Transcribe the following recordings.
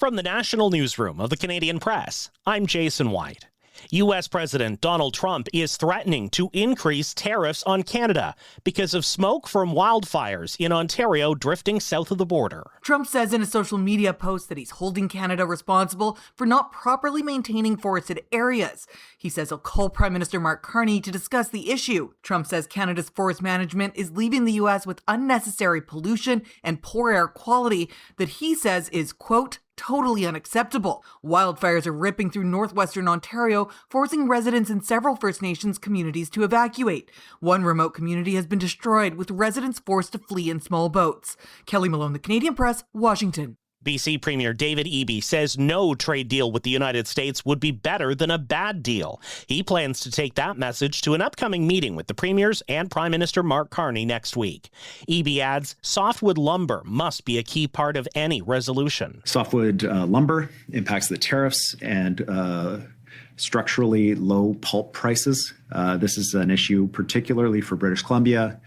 From the National Newsroom of the Canadian Press, I'm Jason White. U.S. President Donald Trump is threatening to increase tariffs on Canada because of smoke from wildfires in Ontario drifting south of the border. Trump says in a social media post that he's holding Canada responsible for not properly maintaining forested areas. He says he'll call Prime Minister Mark Carney to discuss the issue. Trump says Canada's forest management is leaving the U.S. with unnecessary pollution and poor air quality that he says is, quote, totally unacceptable. Wildfires are ripping through northwestern Ontario, forcing residents in several First Nations communities to evacuate. One remote community has been destroyed, with residents forced to flee in small boats. Kelly Malone, The Canadian Press, Washington. BC Premier David Eby says no trade deal with the United States would be better than a bad deal. He plans to take that message to an upcoming meeting with the premiers and Prime Minister Mark Carney next week. Eby adds softwood lumber must be a key part of any resolution. Softwood lumber impacts the tariffs and structurally low pulp prices. This is an issue particularly for British Columbia.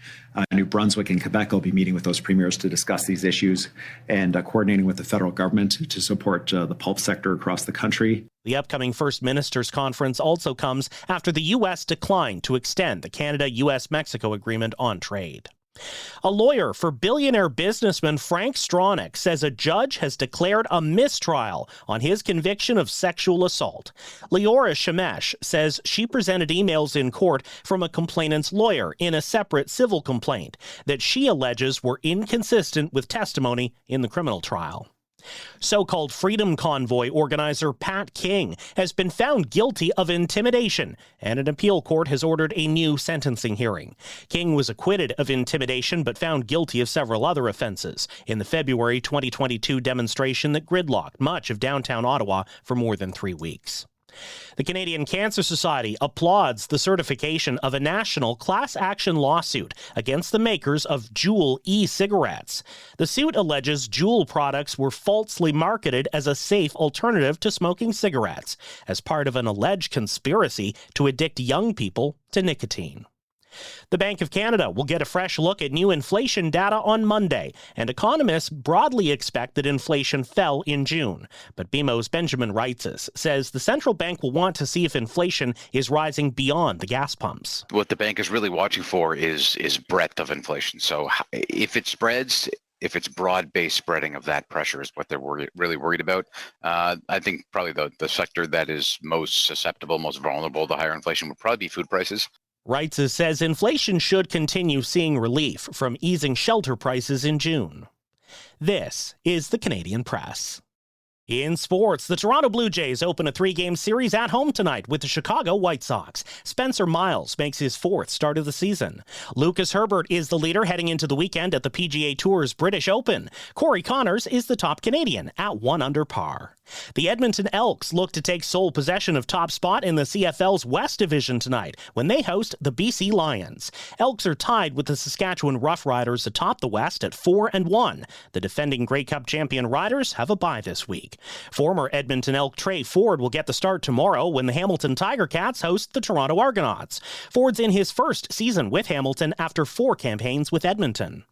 New Brunswick and Quebec will be meeting with those premiers to discuss these issues and coordinating with the federal government to support the pulp sector across the country. The upcoming First Ministers' Conference also comes after the U.S. declined to extend the Canada-U.S.-Mexico agreement on trade. A lawyer for billionaire businessman Frank Stronach says a judge has declared a mistrial on his conviction of sexual assault. Leora Shemesh says she presented emails in court from a complainant's lawyer in a separate civil complaint that she alleges were inconsistent with testimony in the criminal trial. So-called Freedom Convoy organizer Pat King has been found guilty of intimidation, and an appeal court has ordered a new sentencing hearing. King was acquitted of intimidation but found guilty of several other offenses in the February 2022 demonstration that gridlocked much of downtown Ottawa for more than 3 weeks. The Canadian Cancer Society applauds the certification of a national class action lawsuit against the makers of Juul e-cigarettes. The suit alleges Juul products were falsely marketed as a safe alternative to smoking cigarettes as part of an alleged conspiracy to addict young people to nicotine. The Bank of Canada will get a fresh look at new inflation data on Monday, and economists broadly expect that inflation fell in June. But BMO's Benjamin Reitzes says the central bank will want to see if inflation is rising beyond the gas pumps. What the bank is really watching for is breadth of inflation. So if it spreads, if it's broad-based spreading of that pressure is what they're really worried about. I think probably the sector that is most susceptible, most vulnerable to higher inflation would probably be food prices. Reitzes says inflation should continue seeing relief from easing shelter prices in June. This is the Canadian Press. In sports, the Toronto Blue Jays open a 3-game series at home tonight with the Chicago White Sox. Spencer Miles makes his 4th start of the season. Lucas Herbert is the leader heading into the weekend at the PGA Tour's British Open. Corey Connors is the top Canadian at 1 under par. The Edmonton Elks look to take sole possession of top spot in the CFL's West Division tonight when they host the BC Lions. Elks are tied with the Saskatchewan Roughriders atop the West at 4-1. The defending Grey Cup champion Riders have a bye this week. Former Edmonton Elk Trey Ford will get the start tomorrow when the Hamilton Tiger Cats host the Toronto Argonauts. Ford's in his first season with Hamilton after 4 campaigns with Edmonton.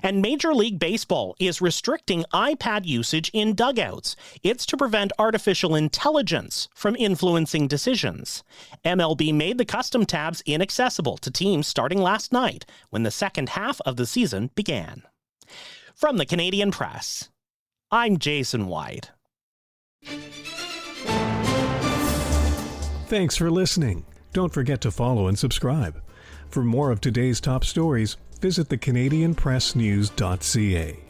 And Major League Baseball is restricting iPad usage in dugouts. It's to prevent artificial intelligence from influencing decisions. MLB made the custom tabs inaccessible to teams starting last night when the second half of the season began. From the Canadian Press, I'm Jason White. Thanks for listening. Don't forget to follow and subscribe. For more of today's top stories, visit thecanadianpressnews.ca.